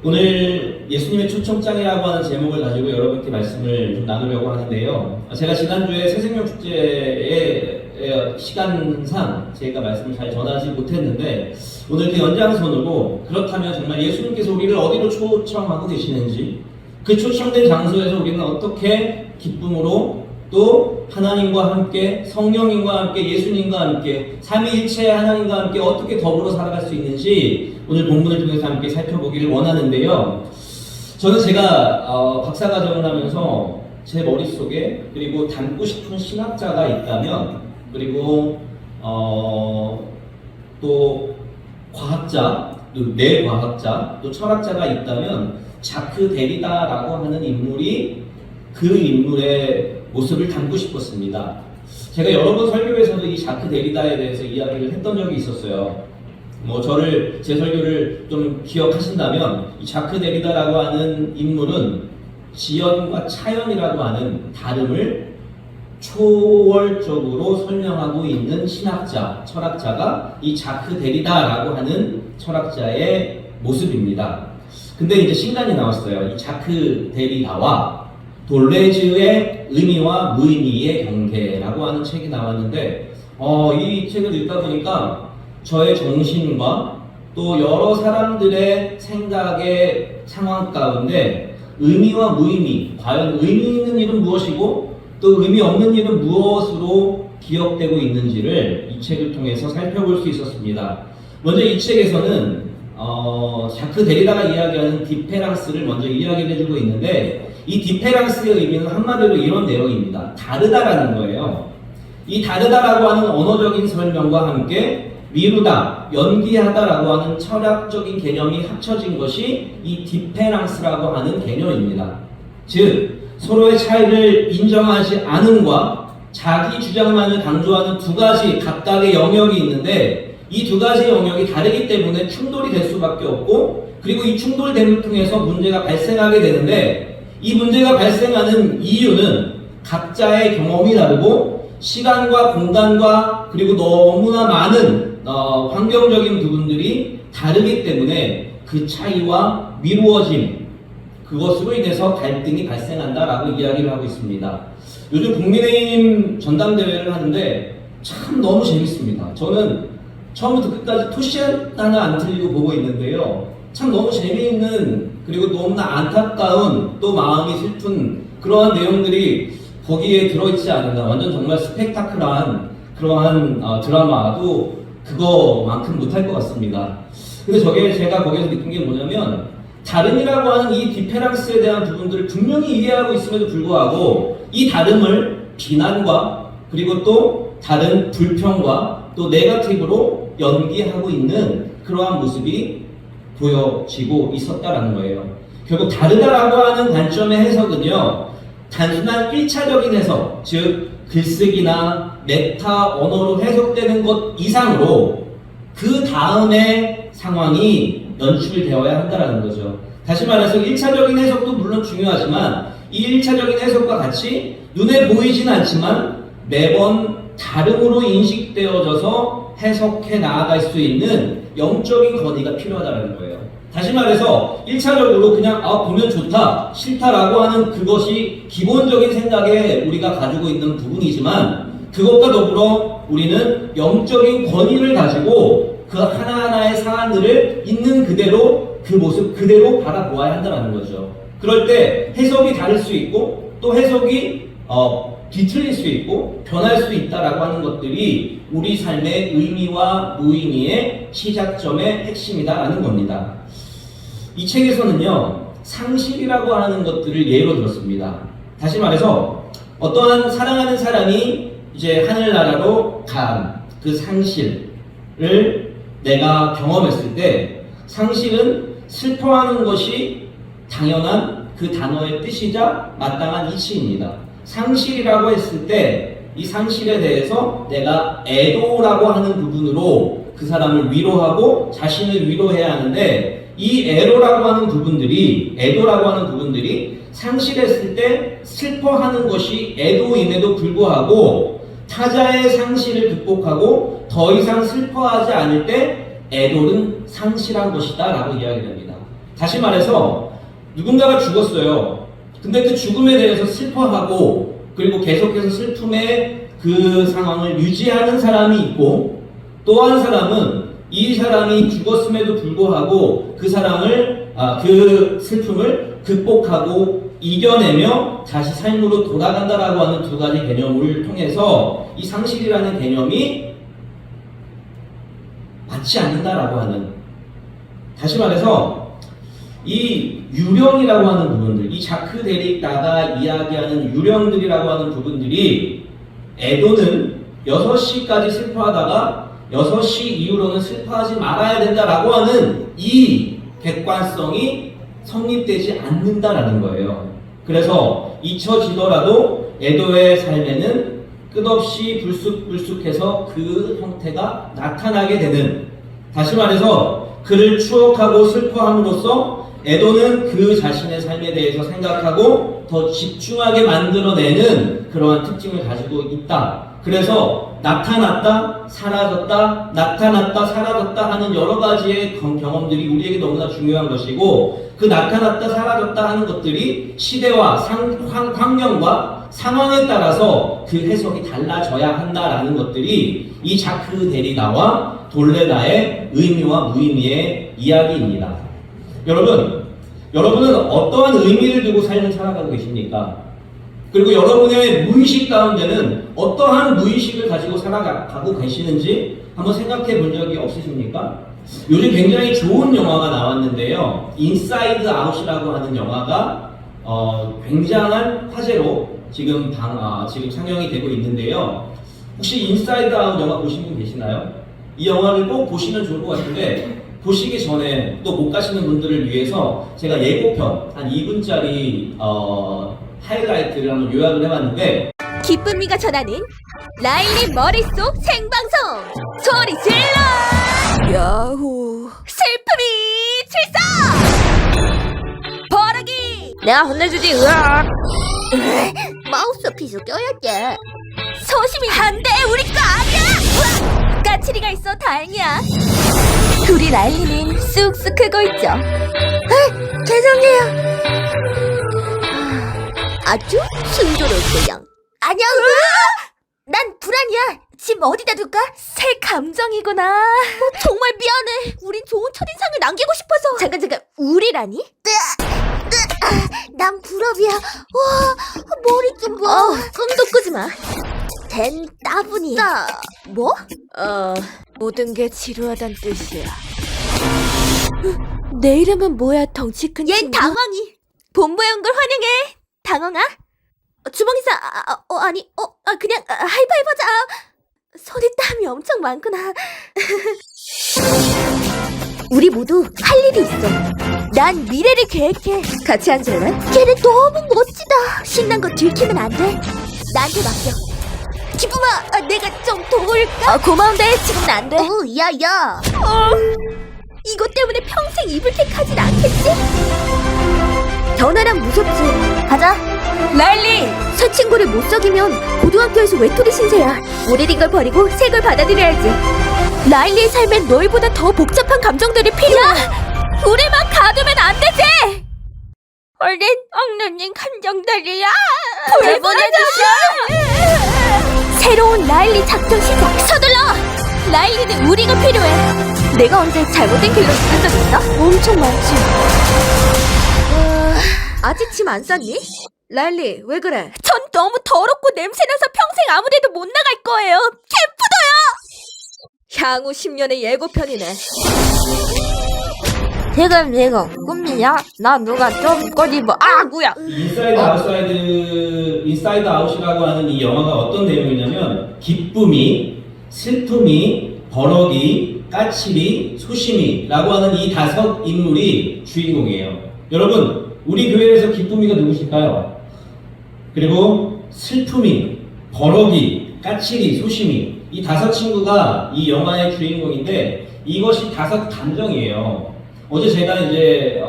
오늘 예수님의 초청장이라고 하는 제목을 가지고 여러분께 말씀을 좀 나누려고 하는데요. 제가 지난주에 새생명 축제의 시간상 제가 말씀을 잘 전하지 못했는데 오늘 그 연장선으로 그렇다면 정말 예수님께서 우리를 어디로 초청하고 계시는지 그 초청된 장소에서 우리는 어떻게 기쁨으로 또 하나님과 함께 성령님과 함께 예수님과 함께 삼위일체 하나님과 함께 어떻게 더불어 살아갈 수 있는지 오늘 본문을 통해서 함께 살펴보기를 원하는데요. 저는 제가 박사과정을 하면서 제 머릿속에 그리고 닮고 싶은 신학자가 있다면 그리고 또 과학자, 또 뇌과학자, 또 철학자가 있다면 자크 데리다라고 하는 인물이 그 인물의 모습을 담고 싶었습니다. 제가 여러 번 설교에서도 이 자크 데리다에 대해서 이야기를 했던 적이 있었어요. 제 설교를 좀 기억하신다면 이 자크 데리다라고 하는 인물은 지연과 차연이라고 하는 다름을 초월적으로 설명하고 있는 신학자, 철학자가 이 자크 데리다라고 하는 철학자의 모습입니다. 근데 이제 신간이 나왔어요. 이 자크 데리다와 돌레즈의 의미와 무의미의 경계라고 하는 책이 나왔는데 이 책을 읽다 보니까 저의 정신과 또 여러 사람들의 생각의 상황 가운데 의미와 무의미, 과연 의미 있는 일은 무엇이고 또 의미 없는 일은 무엇으로 기억되고 있는지를 이 책을 통해서 살펴볼 수 있었습니다. 먼저 이 책에서는 자크 데리다가 이야기하는 디페랑스를 먼저 이야기를 해주고 있는데 이 디페랑스의 의미는 한마디로 이런 내용입니다. 다르다라는 거예요. 이 다르다라고 하는 언어적인 설명과 함께 미루다, 연기하다라고 하는 철학적인 개념이 합쳐진 것이 이 디페랑스라고 하는 개념입니다. 즉 서로의 차이를 인정하지 않음과 자기 주장만을 강조하는 두 가지 각각의 영역이 있는데 이 두 가지 영역이 다르기 때문에 충돌이 될 수밖에 없고 그리고 이 충돌됨을 통해서 문제가 발생하게 되는데 이 문제가 발생하는 이유는 각자의 경험이 다르고 시간과 공간과 그리고 너무나 많은 환경적인 부분들이 다르기 때문에 그 차이와 미루어짐 그것으로 인해서 갈등이 발생한다라고 이야기를 하고 있습니다. 요즘 국민의힘 전당대회를 하는데 참 너무 재밌습니다. 저는 처음부터 끝까지 토시한 하나 안 틀리고 보고 있는데요. 참 너무 재미있는 그리고 너무나 안타까운 또 마음이 슬픈 그러한 내용들이 거기에 들어있지 않는다. 완전 정말 스펙타클한 그러한 드라마도 그거만큼 못할 것 같습니다. 근데 제가 거기서 느낀 게 뭐냐면 다름이라고 하는 이 디페랑스에 대한 부분들을 분명히 이해하고 있음에도 불구하고 이 다름을 비난과 그리고 또 다른 불평과 또 네거티브로 연기하고 있는 그러한 모습이 보여지고 있었다라는 거예요. 결국 다르다라고 하는 관점의 해석은요, 단순한 1차적인 해석, 즉 글쓰기나 메타 언어로 해석되는 것 이상으로 그 다음의 상황이 연출되어야 한다는 거죠. 다시 말해서 1차적인 해석도 물론 중요하지만 이 1차적인 해석과 같이 눈에 보이진 않지만 매번 다름으로 인식되어져서 해석해 나아갈 수 있는 영적인 건의가 필요하다는 거예요. 다시 말해서 1차적으로 그냥 보면 좋다, 싫다라고 하는 그것이 기본적인 생각에 우리가 가지고 있는 부분이지만 그것과 더불어 우리는 영적인 권위를 가지고 그 하나하나의 사안들을 있는 그대로 그 모습 그대로 바라보아야 한다는 거죠. 그럴 때 해석이 다를 수 있고 또 해석이 뒤틀릴 수 있고 변할 수 있다라고 하는 것들이 우리 삶의 의미와 무의미의 시작점의 핵심이다라는 겁니다. 이 책에서는요, 상실이라고 하는 것들을 예로 들었습니다. 다시 말해서 어떠한 사랑하는 사람이 이제 하늘나라로 간 그 상실을 내가 경험했을 때 상실은 슬퍼하는 것이 당연한 그 단어의 뜻이자 마땅한 이치입니다. 상실이라고 했을 때 이 상실에 대해서 내가 애도라고 하는 부분으로 그 사람을 위로하고 자신을 위로해야 하는데 이 애도라고 하는 부분들이 상실했을 때 슬퍼하는 것이 애도임에도 불구하고 타자의 상실을 극복하고 더 이상 슬퍼하지 않을 때 애도는 상실한 것이다 라고 이야기합니다. 다시 말해서 누군가가 죽었어요. 근데 그 죽음에 대해서 슬퍼하고 그리고 계속해서 슬픔의 그 상황을 유지하는 사람이 있고, 또 한 사람은 이 사람이 죽었음에도 불구하고 그 그 슬픔을 극복하고 이겨내며 다시 삶으로 돌아간다라고 하는 두 가지 개념을 통해서 이 상실이라는 개념이 맞지 않는다라고 하는, 다시 말해서 이 유령이라고 하는 부분들, 이 자크 데리다가 이야기하는 유령들이라고 하는 부분들이 에도는 6시까지 슬퍼하다가 6시 이후로는 슬퍼하지 말아야 된다라고 하는 이 객관성이 성립되지 않는다라는 거예요. 그래서 잊혀지더라도 에도의 삶에는 끝없이 불쑥불쑥해서 그 형태가 나타나게 되는, 다시 말해서 그를 추억하고 슬퍼함으로써 에도는 그 자신의 삶에 대해서 생각하고 더 집중하게 만들어내는 그러한 특징을 가지고 있다. 그래서 나타났다, 사라졌다, 나타났다, 사라졌다 하는 여러 가지의 경험들이 우리에게 너무나 중요한 것이고, 그 나타났다, 사라졌다 하는 것들이 시대와 환경과 상황에 따라서 그 해석이 달라져야 한다라는 것들이 이 자크 데리다와 돌레다의 의미와 무의미의 이야기입니다. 여러분은 어떠한 의미를 두고 삶을 살아가고 계십니까? 그리고 여러분의 무의식 가운데는 어떠한 무의식을 가지고 살아가고 계시는지 한번 생각해 본 적이 없으십니까? 요즘 굉장히 좋은 영화가 나왔는데요. 인사이드 아웃이라고 하는 영화가 굉장한 화제로 지금 상영이 되고 있는데요. 혹시 인사이드 아웃 영화 보신 분 계시나요? 이 영화를 꼭 보시면 좋을 것 같은데, 보시기 전에 또 못 가시는 분들을 위해서 제가 예고편 한 2분짜리 하이라이트를 한번 요약을 해봤는데, 기쁨이가 전하는 라일리 머릿속 생방송 소리 질러! 야호! 슬픔이 출석! 버럭이! 내가 혼내주지. 으악! 마우스 피스 껴야지. 소심이 한대 우리 거 아니야! 까칠이가 있어 다행이야. 우리 라일리는 쑥쑥 크고 있죠. 죄송해요. 아주 순조롭고요. 안녕. 난 불안이야. 짐 어디다 둘까? 새 감정이구나. 정말 미안해. 우린 좋은 첫인상을 남기고 싶어서. 잠깐. 우리라니? 난 불업이야. 와, 머리 좀 봐. 꿈도 꾸지 마. 된 따분이. 뭐? 모든 게 지루하단 뜻이야. 내 이름은 뭐야, 덩치 큰 친구? 얜 당황이. 본부에 온 걸 환영해. 당황아? 주먹이사, 그냥 하이파이브하자. 손에 땀이 엄청 많구나. 우리 모두 할 일이 있어. 난 미래를 계획해. 같이 앉을래? 걔네 너무 멋지다. 신난 거 들키면 안 돼. 나한테 맡겨. 기쁨아, 내가 좀 도울까? 고마운데 지금은 안 돼. 야야. 이것 때문에 평생 입을 택하진 않겠지? 변화랑 무섭지. 가자. 라일리! 새 친구를 못 사귀면 고등학교에서 외톨이 신세야. 오래된 걸 버리고 새 걸 받아들여야지. 라일리의 삶엔 너희보다 더 복잡한 감정들이 필요해. 야! 우리만 가두면 안 되지! 얼른 억눌린 감정들이야. 돌보내주셔. 새로운 라일리 작전 시작. 서둘러. 라일리는 우리가 필요해. 내가 언제 잘못된 길로 들은 적 있어? 엄청 많지. 아직 짐 안 쌌니? 라일리, 왜 그래? 전 너무 더럽고 냄새나서 평생 아무데도 못 나갈 거예요. 캠프도요! 향후 10년의 예고편이네. 지금 이거 꿈이야? 나 누가 좀 꼬집어. 뭐야? 인사이드 아웃이라고 하는 이 영화가 어떤 내용이냐면, 기쁨이, 슬픔이, 버럭이, 까칠이, 소심이라고 하는 이 5 인물이 주인공이에요. 여러분, 우리 교회에서 기쁨이가 누구실까요? 그리고 슬픔이, 버럭이, 까칠이, 소심이, 이 5 친구가 이 영화의 주인공인데, 이것이 5 감정이에요. 어제 제가 이제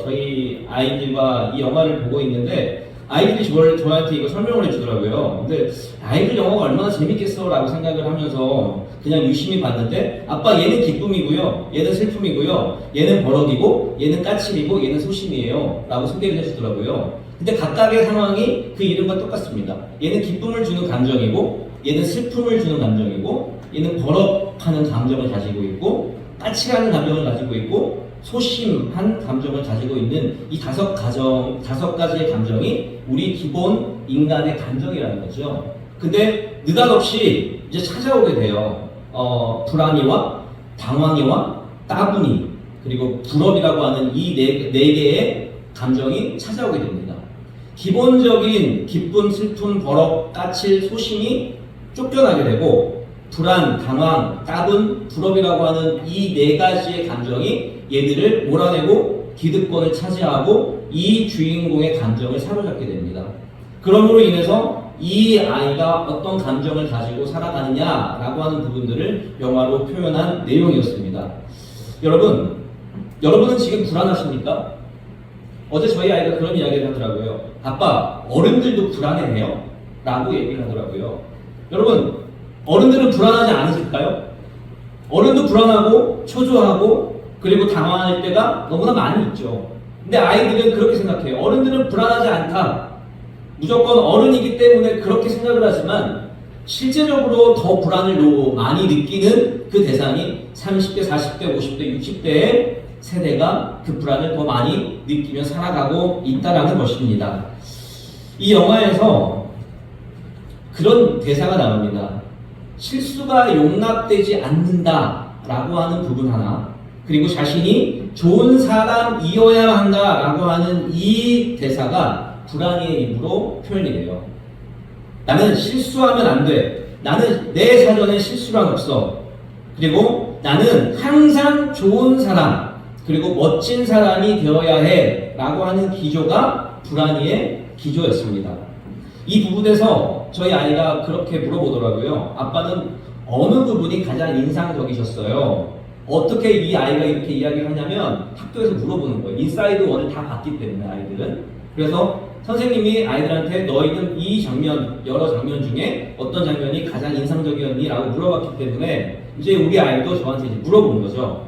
저희 아이들과 이 영화를 보고 있는데, 아이들이 저한테 이거 설명을 해주더라고요. 근데 아이들 영화가 얼마나 재밌겠어 라고 생각을 하면서 그냥 유심히 봤는데 아빠 얘는 기쁨이고요, 얘는 슬픔이고요, 얘는 버럭이고, 얘는 까칠이고, 얘는 소심이에요 라고 소개를 해주더라고요. 근데 각각의 상황이 그 이름과 똑같습니다. 얘는 기쁨을 주는 감정이고, 얘는 슬픔을 주는 감정이고, 얘는 버럭하는 감정을 가지고 있고, 까칠한 감정을 가지고 있고, 소심한 감정을 가지고 있는 이 다섯 가지의 감정이 우리 기본 인간의 감정이라는 거죠. 근데 느닷없이 이제 찾아오게 돼요. 불안이와 당황이와 따분이 그리고 불업이라고 하는 이 네 개의 감정이 찾아오게 됩니다. 기본적인 기쁨, 슬픔, 버럭, 까칠, 소심이 쫓겨나게 되고 불안, 당황, 따분, 불업이라고 하는 이 네 가지의 감정이 얘들을 몰아내고 기득권을 차지하고 이 주인공의 감정을 사로잡게 됩니다. 그러므로 인해서 이 아이가 어떤 감정을 가지고 살아가느냐라고 하는 부분들을 영화로 표현한 내용이었습니다. 여러분은 지금 불안하십니까? 어제 저희 아이가 그런 이야기를 하더라고요. 아빠, 어른들도 불안해해요? 라고 얘기를 하더라고요. 여러분, 어른들은 불안하지 않으실까요? 어른도 불안하고 초조하고 그리고 당황할 때가 너무나 많이 있죠. 근데 아이들은 그렇게 생각해요. 어른들은 불안하지 않다. 무조건 어른이기 때문에 그렇게 생각을 하지만 실제적으로 더 불안을 많이 느끼는 그 대상이 30대, 40대, 50대, 60대의 세대가 그 불안을 더 많이 느끼며 살아가고 있다는 것입니다. 이 영화에서 그런 대사가 나옵니다. 실수가 용납되지 않는다라고 하는 부분 하나, 그리고 자신이 좋은 사람이어야 한다라고 하는 이 대사가 불안이의 입으로 표현이 돼요. 나는 실수하면 안 돼. 나는 내 사전에 실수란 없어. 그리고 나는 항상 좋은 사람, 그리고 멋진 사람이 되어야 해 라고 하는 기조가 불안이의 기조였습니다. 이 부분에서 저희 아이가 그렇게 물어보더라고요. 아빠는 어느 부분이 가장 인상적이셨어요? 어떻게 이 아이가 이렇게 이야기를 하냐면 학교에서 물어보는 거예요. 인사이드 1을 다 봤기 때문에 아이들은. 그래서 선생님이 아이들한테 너희는 이 장면, 여러 장면 중에 어떤 장면이 가장 인상적이었니? 라고 물어봤기 때문에 이제 우리 아이도 저한테 이제 물어보는 거죠.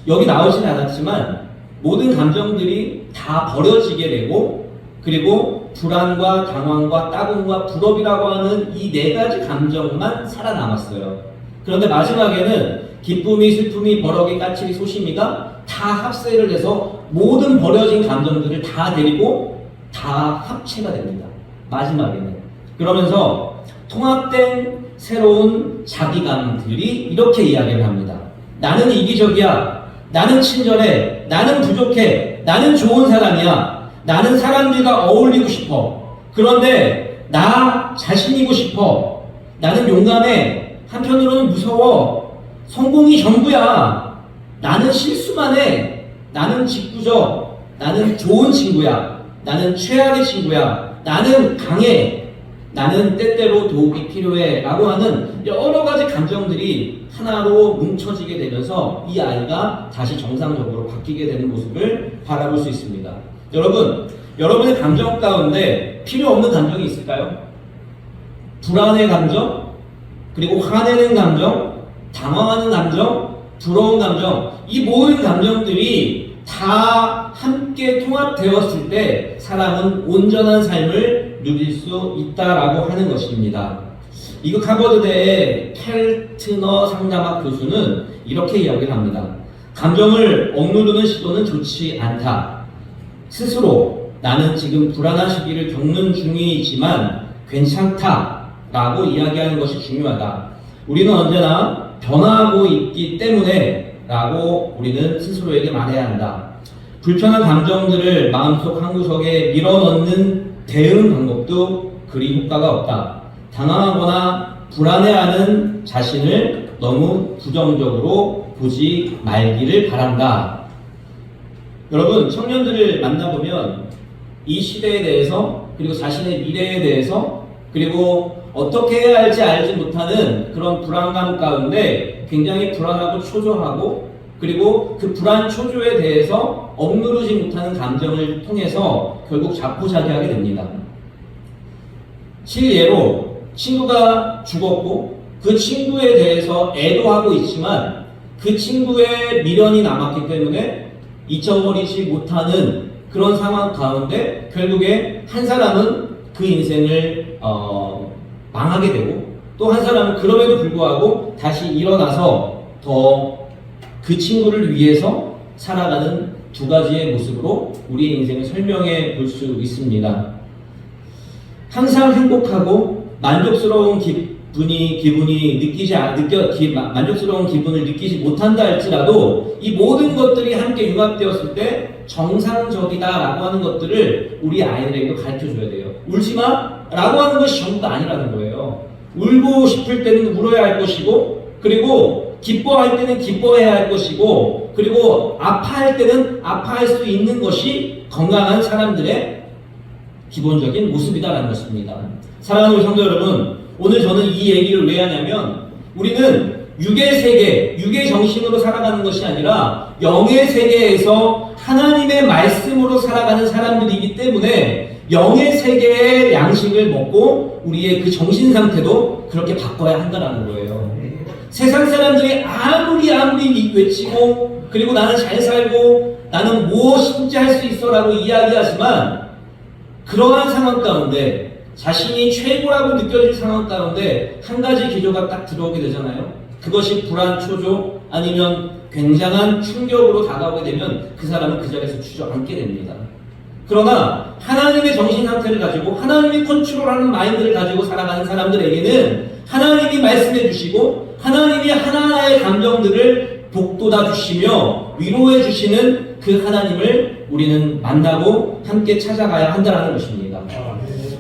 여기 나오진 않았지만 모든 감정들이 다 버려지게 되고 그리고 불안과 당황과 따분과 불업이라고 하는 이 네 가지 감정만 살아남았어요. 그런데 마지막에는 기쁨이, 슬픔이, 버럭이, 까칠이, 소심이가 다 합세를 해서 모든 버려진 감정들을 다 데리고 다 합체가 됩니다. 마지막에는. 그러면서 통합된 새로운 자기감들이 이렇게 이야기를 합니다. 나는 이기적이야. 나는 친절해. 나는 부족해. 나는 좋은 사람이야. 나는 사람들과 어울리고 싶어. 그런데 나 자신이고 싶어. 나는 용감해. 한편으로는 무서워. 성공이 전부야. 나는 실수만 해. 나는 짓궂어. 나는 좋은 친구야. 나는 최악의 친구야. 나는 강해. 나는 때때로 도움이 필요해. 라고 하는 여러 가지 감정들이 하나로 뭉쳐지게 되면서 이 아이가 다시 정상적으로 바뀌게 되는 모습을 바라볼 수 있습니다. 여러분의 감정 가운데 필요 없는 감정이 있을까요? 불안의 감정, 그리고 화내는 감정, 당황하는 감정, 부러운 감정, 이 모든 감정들이 다 함께 통합되었을 때 사람은 온전한 삶을 누릴 수 있다라고 하는 것입니다. 미국 하버드대의 켈트너 상담학 교수는 이렇게 이야기를 합니다. 감정을 억누르는 시도는 좋지 않다. 스스로 나는 지금 불안한 시기를 겪는 중이지만 괜찮다 라고 이야기하는 것이 중요하다. 우리는 언제나 변화하고 있기 때문에 라고 우리는 스스로에게 말해야 한다. 불편한 감정들을 마음속 한구석에 밀어넣는 대응 방법도 그리 효과가 없다. 당황하거나 불안해하는 자신을 너무 부정적으로 보지 말기를 바란다. 여러분, 청년들을 만나보면 이 시대에 대해서 그리고 자신의 미래에 대해서 그리고 어떻게 해야 할지 알지 못하는 그런 불안감 가운데 굉장히 불안하고 초조하고 그리고 그 불안 초조에 대해서 억누르지 못하는 감정을 통해서 결국 자포자기하게 됩니다. 실예로 친구가 죽었고 그 친구에 대해서 애도하고 있지만 그 친구의 미련이 남았기 때문에 잊어버리지 못하는 그런 상황 가운데 결국에 한 사람은 그 인생을 망하게 되고 또 한 사람은 그럼에도 불구하고 다시 일어나서 더 그 친구를 위해서 살아가는 두 가지의 모습으로 우리의 인생을 설명해 볼 수 있습니다. 항상 행복하고 만족스러운 만족스러운 기분을 느끼지 못한다 할지라도 이 모든 것들이 함께 융합되었을 때 정상적이다라고 하는 것들을 우리 아이들에게도 가르쳐줘야 돼요. 울지 마라고 하는 것이 전부가 아니라는 거예요. 울고 싶을 때는 울어야 할 것이고, 그리고 기뻐할 때는 기뻐해야 할 것이고, 그리고 아파할 때는 아파할 수 있는 것이 건강한 사람들의 기본적인 모습이다라는 것입니다. 사랑하는 우리 성도 여러분, 오늘 저는 이 얘기를 왜 하냐면 우리는 육의 세계, 육의 정신으로 살아가는 것이 아니라 영의 세계에서 하나님의 말씀으로 살아가는 사람들이기 때문에 영의 세계의 양식을 먹고 우리의 그 정신 상태도 그렇게 바꿔야 한다는 거예요. 세상 사람들이 아무리 외치고 그리고 나는 잘 살고 나는 무엇인지 할 수 있어 라고 이야기하지만 그러한 상황 가운데 자신이 최고라고 느껴질 상황 가운데 한 가지 기조가 딱 들어오게 되잖아요. 그것이 불안, 초조 아니면 굉장한 충격으로 다가오게 되면 그 사람은 그 자리에서 주저앉게 됩니다. 그러나 하나님의 정신 상태를 가지고 하나님이 컨트롤하는 마인드를 가지고 살아가는 사람들에게는 하나님이 말씀해 주시고 하나님이 하나하나의 감정들을 복돋아 주시며 위로해 주시는 그 하나님을 우리는 만나고 함께 찾아가야 한다는 것입니다.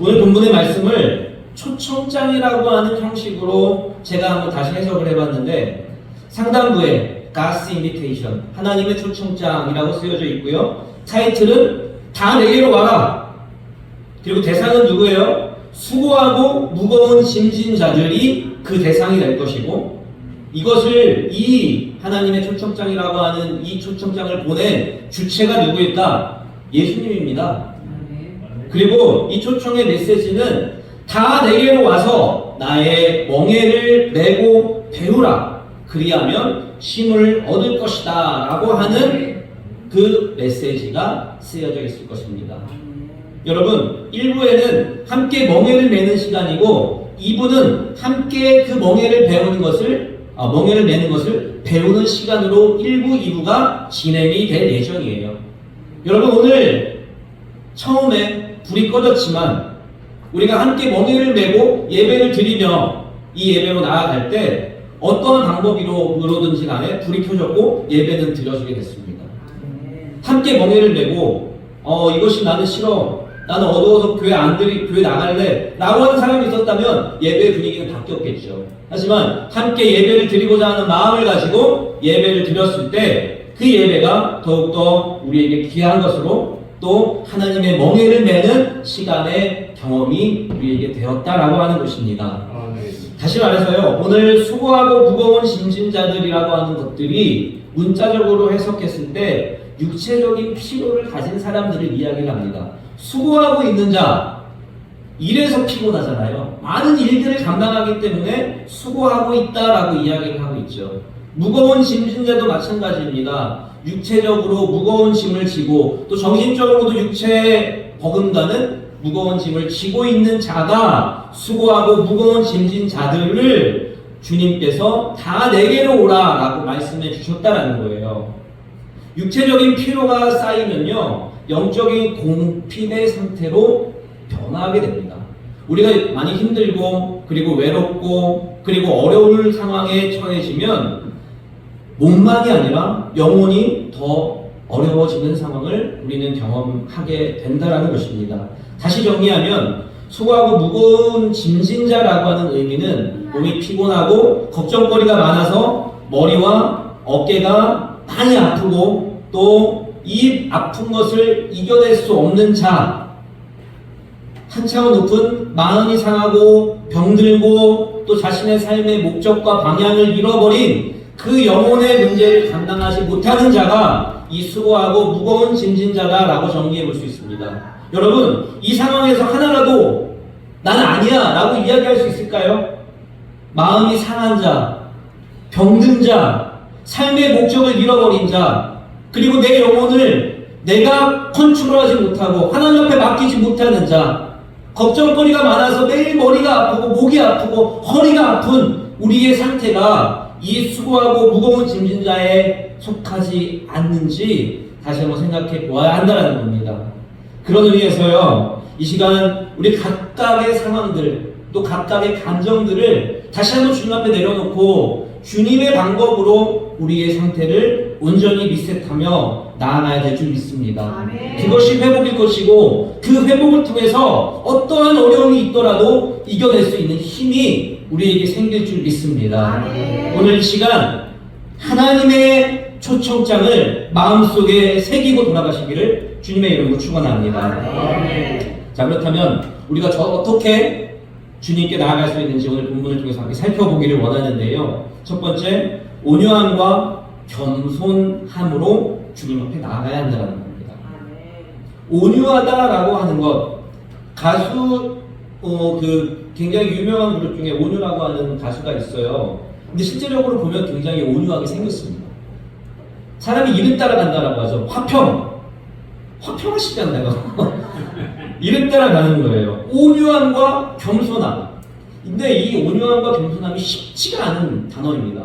오늘 본문의 말씀을 초청장이라고 하는 형식으로 제가 한번 다시 해석을 해봤는데 상단부에 God's Invitation, 하나님의 초청장이라고 쓰여져 있고요. 타이틀은 다 내게로 와라. 그리고 대상은 누구예요? 수고하고 무거운 짐진 자들이 그 대상이 될 것이고, 이것을 이 하나님의 초청장이라고 하는 이 초청장을 보낸 주체가 누구일까? 예수님입니다. 그리고 이 초청의 메시지는 다 내게로 와서 나의 멍에를 메고 배우라. 그리하면 쉼을 얻을 것이다 라고 하는 그 메시지가 쓰여져 있을 것입니다. 여러분, 1부에는 함께 멍에를 메는 시간이고 2부는 함께 그 멍에를 메는 것을 배우는 시간으로 1부, 2부가 진행이 될 예정이에요. 여러분, 오늘 처음에 불이 꺼졌지만 우리가 함께 멍에를 메고 예배를 드리며 이 예배로 나아갈 때 어떤 방법으로든지 간에 불이 켜졌고 예배는 드려지게 됐습니다. 함께 멍에를 메고 이것이 나는 싫어, 나는 어두워서 교회 나갈래 라고 하는 사람이 있었다면 예배의 분위기는 바뀌었겠죠. 하지만 함께 예배를 드리고자 하는 마음을 가지고 예배를 드렸을 때 그 예배가 더욱더 우리에게 귀한 것으로 또 하나님의 멍에를 메는 시간의 경험이 우리에게 되었다라고 하는 것입니다. 다시 말해서요, 오늘 수고하고 무거운 짐진 자들이라고 하는 것들이 문자적으로 해석했을 때 육체적인 피로를 가진 사람들을 이야기를 합니다. 수고하고 있는 자, 일에서 피곤하잖아요. 많은 일들을 감당하기 때문에 수고하고 있다라고 이야기를 하고 있죠. 무거운 짐진 자도 마찬가지입니다. 육체적으로 무거운 짐을 지고 또 정신적으로도 육체에 버금가는 무거운 짐을 지고 있는 자가 수고하고 무거운 짐진 자들을 주님께서 다 내게로 오라 라고 말씀해 주셨다라는 거예요. 육체적인 피로가 쌓이면요, 영적인 공핍의 상태로 변화하게 됩니다. 우리가 많이 힘들고 그리고 외롭고 그리고 어려울 상황에 처해지면 몸만이 아니라 영혼이 더 어려워지는 상황을 우리는 경험하게 된다는 것입니다. 다시 정리하면 수고하고 무거운 짐진자라고 하는 의미는 몸이 피곤하고 걱정거리가 많아서 머리와 어깨가 많이 아프고 또 이 아픈 것을 이겨낼 수 없는 자, 한 차원 높은 마음이 상하고 병들고 또 자신의 삶의 목적과 방향을 잃어버린 그 영혼의 문제를 감당하지 못하는 자가 이 수고하고 무거운 짐진 자다라고 정리해 볼 수 있습니다. 여러분, 이 상황에서 하나라도 나는 아니야 라고 이야기할 수 있을까요? 마음이 상한 자, 병든 자, 삶의 목적을 잃어버린 자, 그리고 내 영혼을 내가 컨트롤하지 못하고 하나님 앞에 맡기지 못하는 자, 걱정거리가 많아서 매일 머리가 아프고 목이 아프고 허리가 아픈 우리의 상태가 이 수고하고 무거운 짐진 자에 속하지 않는지 다시 한번 생각해 보아야 한다는 겁니다. 그런 의미에서요, 이 시간 우리 각각의 상황들 또 각각의 감정들을 다시 한번 주님 앞에 내려놓고 주님의 방법으로 우리의 상태를 온전히 리셋하며 나아가야 될 줄 믿습니다. 아멘. 그것이 회복일 것이고 그 회복을 통해서 어떠한 어려움이 있더라도 이겨낼 수 있는 힘이 우리에게 생길 줄 믿습니다. 아멘. 오늘 이 시간 하나님의 초청장을 마음속에 새기고 돌아가시기를 주님의 이름으로 축원합니다. 아멘. 자, 그렇다면 우리가 어떻게 주님께 나아갈 수 있는지 오늘 본문을 통해서 함께 살펴보기를 원하는데요. 첫 번째, 온유함과 겸손함으로 주님 앞에 나아가야 한다는 겁니다. 온유하다라고 하는 것, 가수 굉장히 유명한 그룹 중에 온유라고 하는 가수가 있어요. 근데 실제적으로 보면 굉장히 온유하게 생겼습니다. 사람이 이름 따라간다라고 하죠. 화평하시지 않나요? 이름 따라가는 거예요. 온유함과 겸손함. 근데 이 온유함과 겸손함이 쉽지가 않은 단어입니다.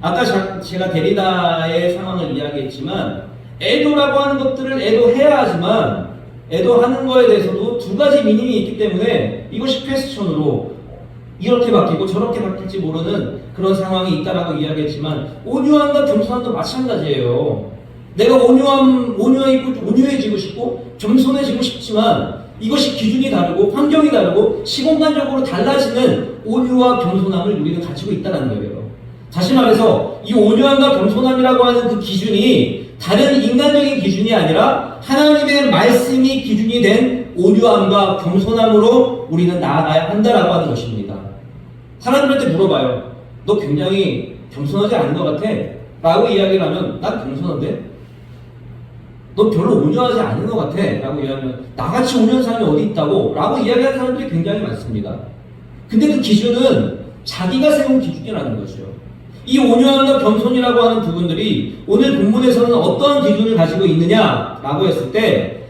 아까 제가 데리다의 상황을 이야기했지만 애도라고 하는 것들을 애도해야 하지만 애도하는 거에 대해서도 두 가지 미닝이 있기 때문에 이것이 퀘스천으로 이렇게 바뀌고 저렇게 바뀔지 모르는 그런 상황이 있다라고 이야기했지만 온유함과 겸손함도 마찬가지예요. 내가 온유하고 온유해지고 싶고 겸손해지고 싶지만 이것이 기준이 다르고 환경이 다르고 시공간적으로 달라지는 온유와 겸손함을 우리는 가지고 있다는 거예요. 다시 말해서 이 온유함과 겸손함이라고 하는 그 기준이 다른 인간적인 기준이 아니라 하나님의 말씀이 기준이 된 온유함과 겸손함으로 우리는 나아가야 한다라고 하는 것입니다. 사람들한테 물어봐요. 너 굉장히 겸손하지 않은 것 같아? 라고 이야기를 하면 난 겸손한데? 너 별로 온유하지 않은 것 같아? 라고 이야기하면 나같이 온유한 사람이 어디 있다고? 라고 이야기하는 사람들이 굉장히 많습니다. 근데 그 기준은 자기가 세운 기준이라는 거죠. 이 온유함과 겸손이라고 하는 부분들이 오늘 본문에서는 어떤 기준을 가지고 있느냐라고 했을 때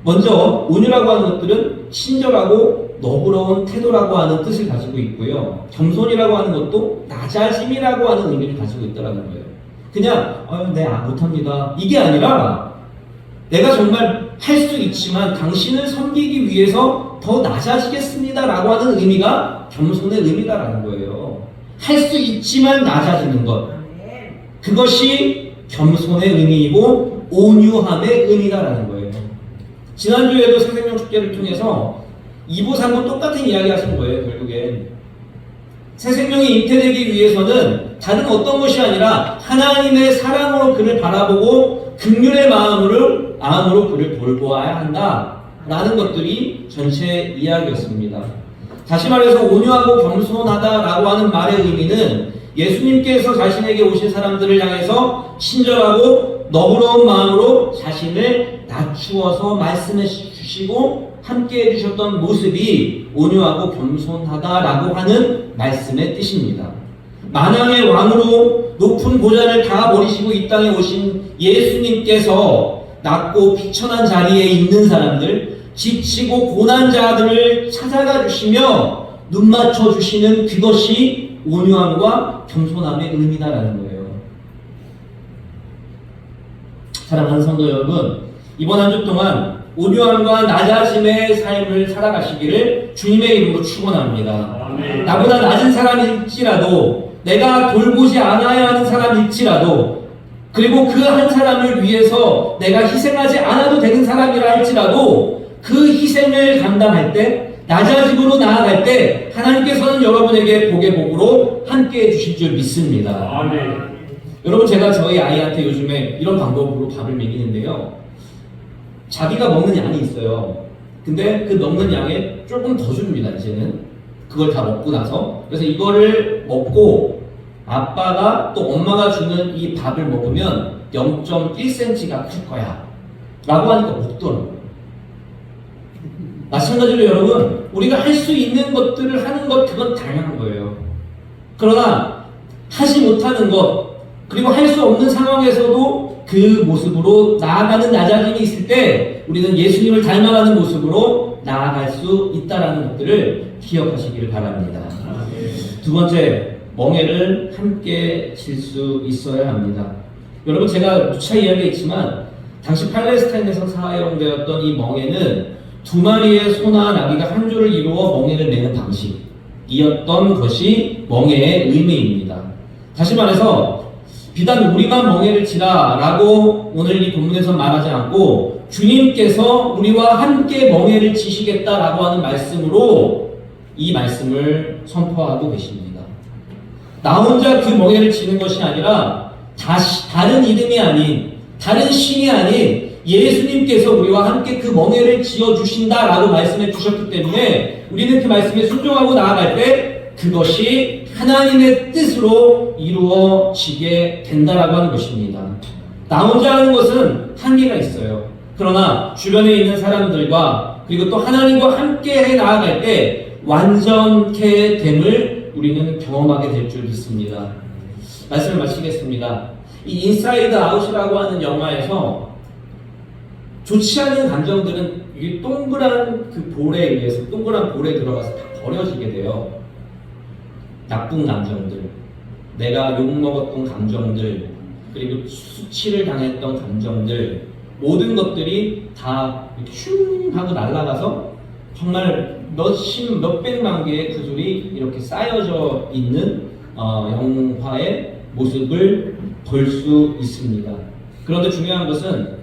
먼저 온유라고 하는 것들은 친절하고 너그러운 태도라고 하는 뜻을 가지고 있고요. 겸손이라고 하는 것도 낮아짐이라고 하는 의미를 가지고 있다는 거예요. 그냥 네, 못합니다. 이게 아니라 내가 정말 할 수 있지만 당신을 섬기기 위해서 더 낮아지겠습니다라고 하는 의미가 겸손의 의미다라는 거예요. 할 수 있지만 낮아지는 것. 그것이 겸손의 의미이고 온유함의 의미다라는 거예요. 지난주에도 새생명 축제를 통해서 2부 3부 똑같은 이야기 하신 거예요. 결국엔 새생명이 잉태되기 위해서는 다른 어떤 것이 아니라 하나님의 사랑으로 그를 바라보고 긍휼의 마음으로 그를 돌보아야 한다라는 것들이 전체 이야기였습니다. 다시 말해서 온유하고 겸손하다라고 하는 말의 의미는 예수님께서 자신에게 오신 사람들을 향해서 친절하고 너그러운 마음으로 자신을 낮추어서 말씀해 주시고 함께 해주셨던 모습이 온유하고 겸손하다라고 하는 말씀의 뜻입니다. 만왕의 왕으로 높은 보좌를 다 버리시고 이 땅에 오신 예수님께서 낮고 비천한 자리에 있는 사람들, 지치고 고난 자들을 찾아가 주시며 눈 맞춰 주시는 그것이 온유함과 겸손함의 의미다라는 거예요. 사랑하는 성도 여러분, 이번 한 주 동안 온유함과 낮아짐의 삶을 살아가시기를 주님의 이름으로 축원합니다. 아멘. 나보다 낮은 사람일지라도, 내가 돌보지 않아야 하는 사람일지라도, 그리고 그 한 사람을 위해서 내가 희생하지 않아도 되는 사람이라 할지라도 그 희생을 감당할 때, 낮아짐으로 나아갈 때 하나님께서는 여러분에게 복의 복으로 함께 해주실 줄 믿습니다. 아멘. 여러분, 제가 저희 아이한테 요즘에 이런 방법으로 밥을 먹이는데요. 자기가 먹는 양이 있어요. 근데 그 먹는 양에 조금 더 줍니다. 이제는 그걸 다 먹고 나서. 그래서 이거를 먹고 아빠가 또 엄마가 주는 이 밥을 먹으면 0.1cm가 클 거야 라고 하니까 먹더라고요. 마찬가지로 여러분, 우리가 할 수 있는 것들을 하는 것, 그건 당연한 거예요. 그러나 하지 못하는 것, 그리고 할 수 없는 상황에서도 그 모습으로 나아가는 낮아짐이 있을 때 우리는 예수님을 닮아가는 모습으로 나아갈 수 있다는 것들을 기억하시기를 바랍니다. 두 번째, 멍에를 함께 질 수 있어야 합니다. 여러분, 제가 누차 이야기했지만 당시 팔레스타인에서 사용되었던 이 멍에는 두 마리의 소나 나귀가 한 조를 이루어 멍에를 매는 방식이었던 것이 멍에의 의미입니다. 다시 말해서 비단 우리만 멍에를 치라 라고 오늘 이 본문에서 말하지 않고 주님께서 우리와 함께 멍에를 치시겠다라고 하는 말씀으로 이 말씀을 선포하고 계십니다. 나 혼자 그 멍에를 치는 것이 아니라 다른 이름이 아닌, 다른 신이 아닌 예수님께서 우리와 함께 그 멍에를 지어주신다라고 말씀해 주셨기 때문에 우리는 그 말씀에 순종하고 나아갈 때 그것이 하나님의 뜻으로 이루어지게 된다라고 하는 것입니다. 나 혼자 하는 것은 한계가 있어요. 그러나 주변에 있는 사람들과 그리고 또 하나님과 함께 해 나아갈 때 완전케 됨을 우리는 경험하게 될 줄 믿습니다. 말씀을 마치겠습니다. 이 인사이드 아웃이라고 하는 영화에서 좋지 않은 감정들은 이 동그란 그 볼에 의해서, 동그란 볼에 들어가서 다 버려지게 돼요. 나쁜 감정들, 내가 욕먹었던 감정들, 그리고 수치를 당했던 감정들, 모든 것들이 다 슝 하고 날아가서 정말 몇백만 개의 구슬이 이렇게 쌓여져 있는 영화의 모습을 볼 수 있습니다. 그런데 중요한 것은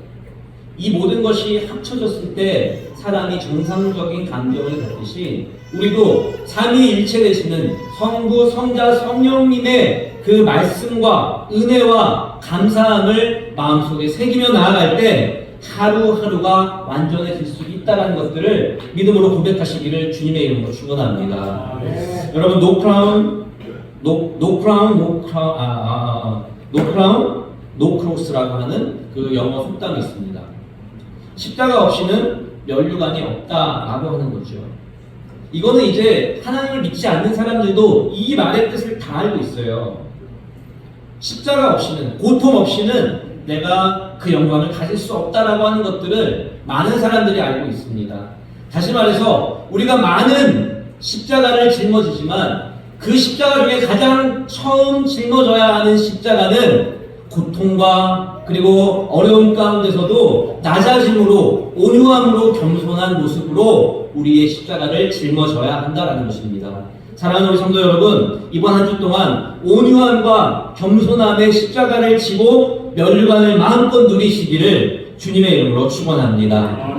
이 모든 것이 합쳐졌을 때 사람이 정상적인 감정을 갖듯이 우리도 삼위일체 되시는 성부, 성자, 성령님의 그 말씀과 은혜와 감사함을 마음속에 새기며 나아갈 때 하루하루가 완전해질 수 있다는 것들을 믿음으로 고백하시기를 주님의 이름으로 축원합니다. 여러분, 노 크로스라고 하는 그 영어 속담이 있습니다. 십자가 없이는 면류관이 없다라고 하는 거죠. 이거는 이제 하나님을 믿지 않는 사람들도 이 말의 뜻을 다 알고 있어요. 십자가 없이는, 고통 없이는 내가 그 영광을 가질 수 없다라고 하는 것들을 많은 사람들이 알고 있습니다. 다시 말해서 우리가 많은 십자가를 짊어지지만 그 십자가 중에 가장 처음 짊어져야 하는 십자가는 고통과 그리고 어려움 가운데서도 낮아짐으로, 온유함으로, 겸손한 모습으로 우리의 십자가를 짊어져야 한다는 것입니다. 사랑하는 우리 성도 여러분, 이번 한 주 동안 온유함과 겸손함의 십자가를 지고 면류관을 마음껏 누리시기를 주님의 이름으로 축원합니다.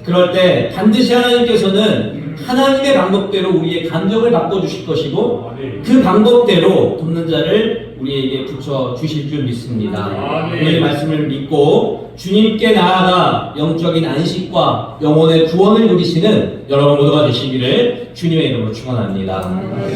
그럴 때 반드시 하나님께서는 하나님의 방법대로 우리의 감정을 바꿔주실 것이고 그 방법대로 돕는 자를 우리에게 붙여주실 줄 믿습니다. 우리의 말씀을 믿고 주님께 나아가 영적인 안식과 영혼의 구원을 누리시는 여러분 모두가 되시기를 주님의 이름으로 축원합니다.